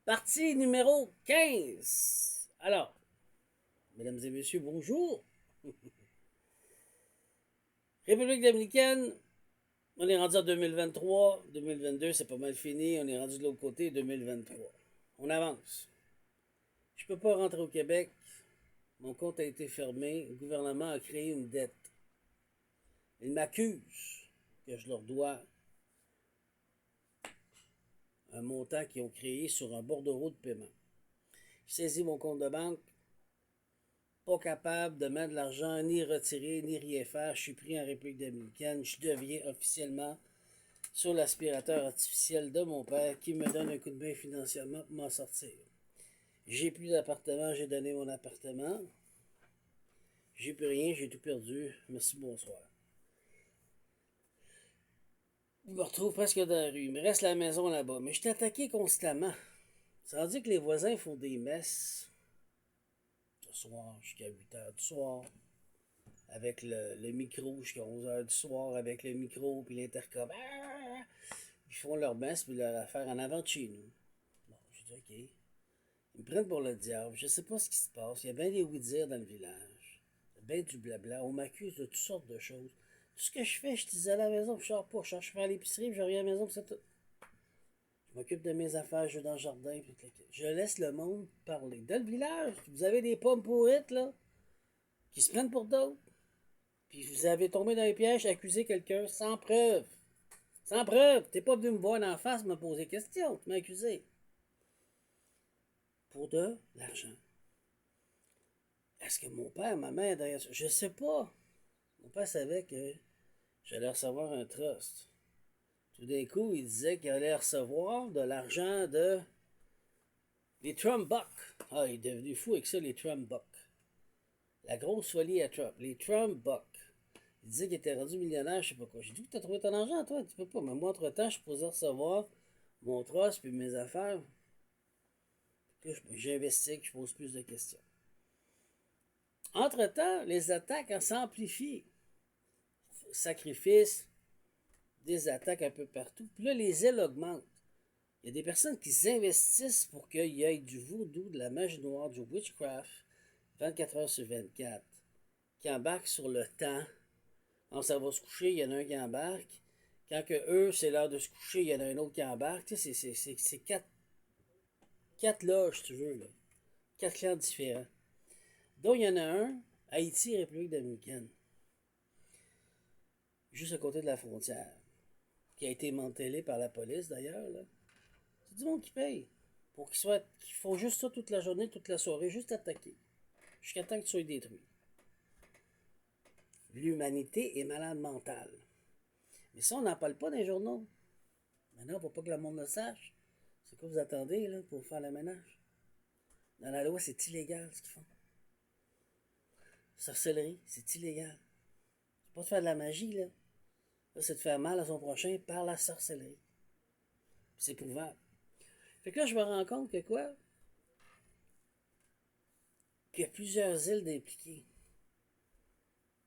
Partie numéro 15. Alors, mesdames et messieurs, bonjour. République dominicaine, on est rendu en 2023. 2022, c'est pas mal fini. On est rendu de l'autre côté, 2023. On avance. Je peux pas rentrer au Québec. Mon compte a été fermé. Le gouvernement a créé une dette. Ils m'accusent que je leur dois un montant qu'ils ont créé sur un bordereau de paiement. Je saisis mon compte de banque. Pas capable de mettre de l'argent, ni retirer, ni rien faire. Je suis pris en République dominicaine. Je deviens officiellement sur l'aspirateur artificiel de mon père qui me donne un coup de main financièrement pour m'en sortir. J'ai plus d'appartement, j'ai donné mon appartement. J'ai plus rien, j'ai tout perdu. Merci, bonsoir. Je me retrouve presque dans la rue. Il me reste la maison là-bas. Mais je suis attaqué constamment. Ça veut dire que les voisins font des messes le soir jusqu'à 8 heures du soir. Avec le micro jusqu'à 11 heures du soir, avec le micro puis l'intercom. Ils font leur messe puis leur affaire en avant de chez nous. Bon, j'ai dit OK. Ils me prennent pour le diable. Je sais pas ce qui se passe. Il y a bien des oui-dire dans le village. Il y a bien du blabla. On m'accuse de toutes sortes de choses. Tout ce que je fais, je disais à la maison, puis je sors pas. Je cherche à faire l'épicerie, puis je reviens à la maison, puis c'est tout. Je m'occupe de mes affaires, je vais dans le jardin, puis je laisse le monde parler. Dans le village, vous avez des pommes pourrites, là, qui se prennent pour d'autres. Puis vous avez tombé dans les pièges, accusé quelqu'un sans preuve. Sans preuve. T'es pas venu me voir en face, me poser des questions. Tu m'as accusé. Pour de l'argent. Est-ce que mon père, ma mère, derrière ça? Je sais pas. Mon père savait que j'allais recevoir un trust. Tout d'un coup, il disait qu'il allait recevoir de l'argent de les Trump Bucks. Ah, il est devenu fou avec ça, les Trump Bucks. La grosse folie à Trump. Les Trump Bucks. Il disait qu'il était rendu millionnaire, je sais pas quoi. J'ai dit, t'as trouvé ton argent, toi? Tu peux pas. Mais moi, entre-temps, je suis posé recevoir mon trust puis mes affaires. Puis j'investigue, je pose plus de questions. Entre-temps, les attaques s'amplifient. Sacrifices, des attaques un peu partout. Puis là, les ailes augmentent. Il y a des personnes qui s'investissent pour qu'il y ait du voodoo, de la magie noire, du witchcraft, 24 heures sur 24, qui embarquent sur le temps. Quand ça va se coucher, il y en a un qui embarque. Quand que eux, c'est l'heure de se coucher, il y en a un autre qui embarque. Tu sais, c'est quatre loges, si tu veux, là. Quatre clans différents. Donc, il y en a un, Haïti, République dominicaine, juste à côté de la frontière, qui a été mantelé par la police, d'ailleurs, là. C'est du monde qui paye. Pour qu'ils font juste ça toute la journée, toute la soirée, juste attaquer. Jusqu'à temps que tu sois détruit. L'humanité est malade mentale. Mais ça, on n'en parle pas dans les journaux. Maintenant, pour pas que le monde le sache, c'est quoi vous attendez, là, pour faire le ménage? Dans la loi, c'est illégal, ce qu'ils font. Sorcellerie, c'est illégal. C'est pas de faire de la magie, là. Là, c'est de faire mal à son prochain par la sorcellerie. C'est éprouvable. Fait que là, je me rends compte que quoi? Qu'il y a plusieurs îles d'impliqués.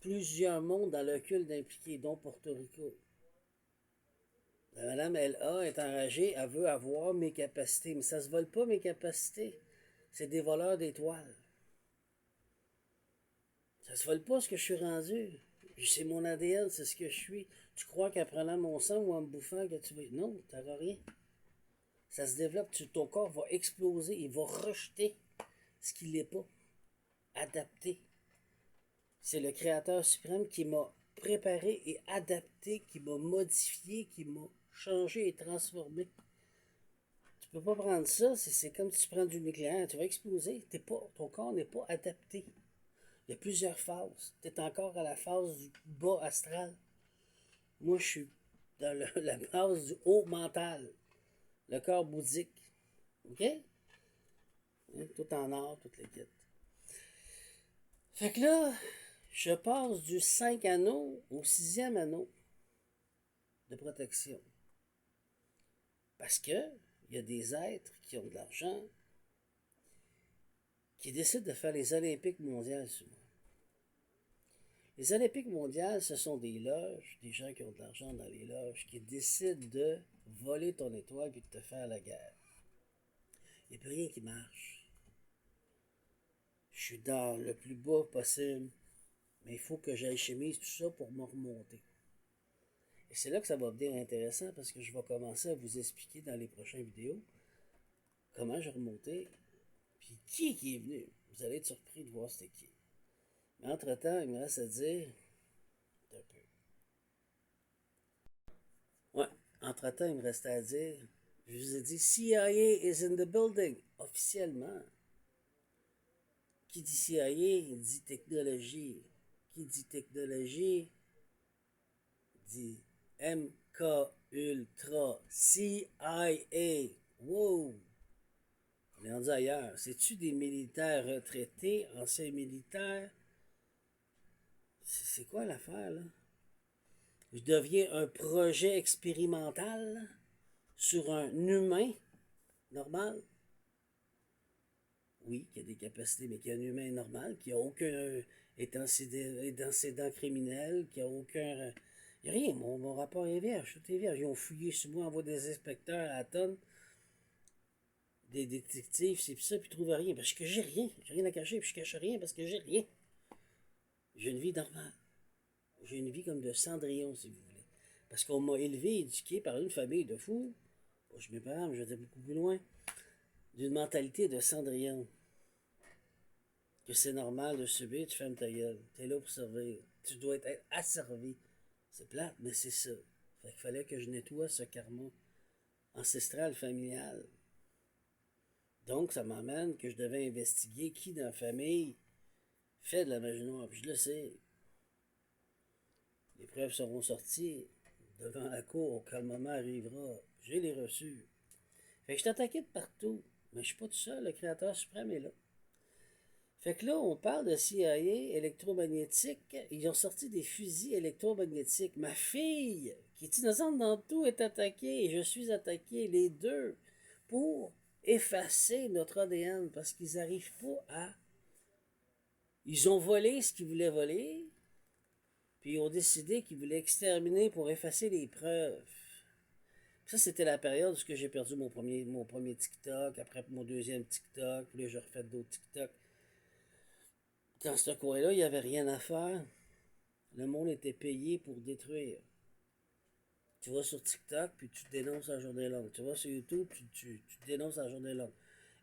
Plusieurs mondes dans le culte d'impliqués, dont Porto Rico. La madame L.A. est enragée, elle veut avoir mes capacités. Mais ça se vole pas, mes capacités. C'est des voleurs d'étoiles. Ça se vole pas ce que je suis rendu. C'est mon ADN, c'est ce que je suis. Tu crois qu'en prenant mon sang ou en me bouffant que tu vas... Non, tu n'auras rien. Ça se développe, ton corps va exploser, il va rejeter ce qu'il n'est pas. Adapté. C'est le Créateur suprême qui m'a préparé et adapté, qui m'a modifié, qui m'a changé et transformé. Tu peux pas prendre ça, c'est comme si tu prends du nucléaire, tu vas exploser. Ton corps n'est pas adapté. Il y a plusieurs phases. Tu es encore à la phase du bas astral. Moi, je suis dans la phase du haut mental. Le corps bouddhique. OK? Tout en or, toutes les quêtes. Fait que là, je passe du 5 anneaux au sixième anneau de protection. Parce que il y a des êtres qui ont de l'argent qui décident de faire les Olympiques mondiales sur moi. Les Olympiques mondiales, ce sont des loges, des gens qui ont de l'argent dans les loges, qui décident de voler ton étoile et de te faire la guerre. Et n'y a plus rien qui marche. Je suis dans le plus bas possible, mais il faut que j'alchimise tout ça pour me remonter. Et c'est là que ça va devenir intéressant parce que je vais commencer à vous expliquer dans les prochaines vidéos comment j'ai remonté, puis qui est venu. Vous allez être surpris de voir c'était qui. Mais entre-temps, il me reste à dire... Un peu. Ouais, entre-temps, il me restait à dire... Je vous ai dit CIA is in the building, officiellement. Qui dit CIA dit technologie. Qui dit technologie dit MK Ultra CIA. Wow! On est rendu ailleurs. C'est-tu des militaires retraités, anciens militaires? C'est quoi l'affaire, là? Je deviens un projet expérimental sur un humain normal? Oui, qui a des capacités, mais qui est un humain normal, qui n'a aucun antécédent criminel, qui n'a aucun... Il n'y a rien, mon rapport est vierge, tout est vierge. Ils ont fouillé sur moi, envoient des inspecteurs à la tonne, des détectives, c'est ça, puis ils trouvent rien. Parce que j'ai rien à cacher, puis je cache rien parce que j'ai rien. J'ai une vie normale. J'ai une vie comme de Cendrillon, si vous voulez. Parce qu'on m'a élevé, éduqué par une famille de fous. Bon, je mes parents, mais j'étais beaucoup plus loin. D'une mentalité de Cendrillon. Que c'est normal de subir, tu fermes ta gueule. T'es là pour servir. Tu dois être asservi. C'est plate, mais c'est ça. Fait qu'il fallait que je nettoie ce karma ancestral, familial. Donc, ça m'amène que je devais investiguer qui dans la famille fait de la magie noire. Puis je le sais. Les preuves seront sorties devant la cour quand le moment arrivera. J'ai les reçus. Fait que je suis attaqué de partout. Mais je suis pas tout seul, le créateur suprême est là. Fait que là, on parle de CIA électromagnétique. Ils ont sorti des fusils électromagnétiques. Ma fille, qui est innocente dans tout, est attaquée. Et je suis attaqué, les deux, pour effacer notre ADN parce qu'ils n'arrivent pas à... Ils ont volé ce qu'ils voulaient voler, puis ils ont décidé qu'ils voulaient exterminer pour effacer les preuves. Ça, c'était la période où j'ai perdu mon premier TikTok, après mon deuxième TikTok, puis là, j'ai refait d'autres TikTok. Dans ce coin-là, il n'y avait rien à faire. Le monde était payé pour détruire. Tu vas sur TikTok, puis tu dénonces la journée longue. Tu vas sur YouTube, puis tu dénonces la journée longue.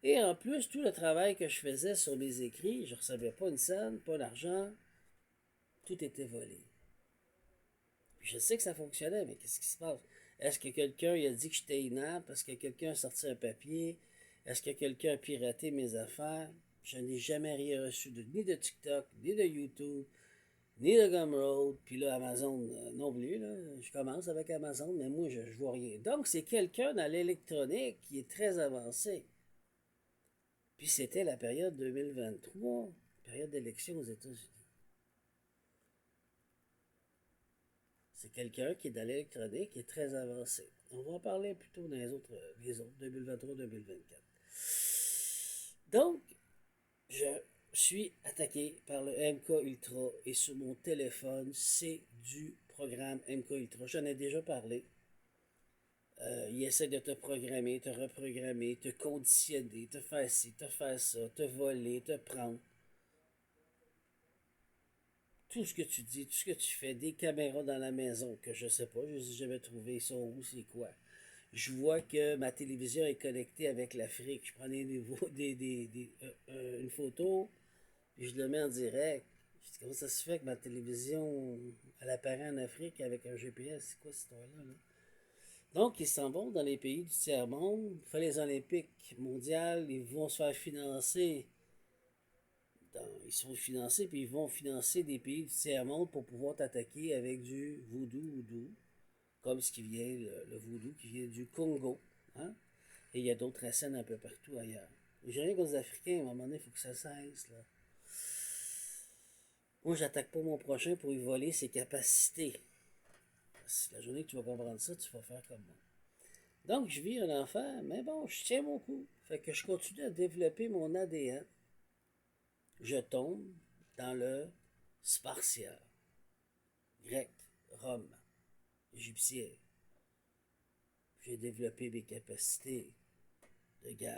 Et en plus, tout le travail que je faisais sur mes écrits, je ne recevais pas une scène, pas d'argent. Tout était volé. Puis je sais que ça fonctionnait, mais qu'est-ce qui se passe? Est-ce que quelqu'un a dit que j'étais inapte? Est-ce que quelqu'un a sorti un papier? Est-ce que quelqu'un a piraté mes affaires? Je n'ai jamais rien reçu ni de TikTok, ni de YouTube, ni de Gumroad. Puis là, Amazon non plus. Là. Je commence avec Amazon, mais moi, je vois rien. Donc, c'est quelqu'un dans l'électronique qui est très avancé. Puis c'était la période 2023, période d'élection aux États-Unis. C'est quelqu'un qui est dans l'électronique, qui est très avancé. On va en parler plutôt dans les autres 2023-2024. Donc, je suis attaqué par le MK Ultra et sur mon téléphone, c'est du programme MK Ultra. J'en ai déjà parlé. Il essaie de te programmer, te reprogrammer, te conditionner, te faire ci, te faire ça, te voler, te prendre. Tout ce que tu dis, tout ce que tu fais, des caméras dans la maison que je sais pas, je les ai jamais trouvées, ils sont où, c'est quoi. Je vois que ma télévision est connectée avec l'Afrique. Je prends une photo, puis je le mets en direct. Je dis, comment ça se fait que ma télévision, elle apparaît en Afrique avec un GPS? C'est quoi cette histoire-là? Là? Donc, ils s'en vont dans les pays du tiers-monde. Il fait les Olympiques mondiales, ils vont se faire financer. Ils sont financés, puis ils vont financer des pays du tiers-monde pour pouvoir t'attaquer avec du voodoo, comme ce qui vient, le voodoo qui vient du Congo. Hein? Et il y a d'autres racines un peu partout ailleurs. J'ai rien contre les Africains, à un moment donné, il faut que ça cesse. Là. Moi, j'attaque pas mon prochain pour lui voler ses capacités. La journée que tu vas comprendre ça, tu vas faire comme moi. Donc, je vis un enfer, mais bon, je tiens mon coup. Fait que je continue à développer mon ADN. Je tombe dans le spartiate, grec, Rome, égyptien. J'ai développé mes capacités de guerre.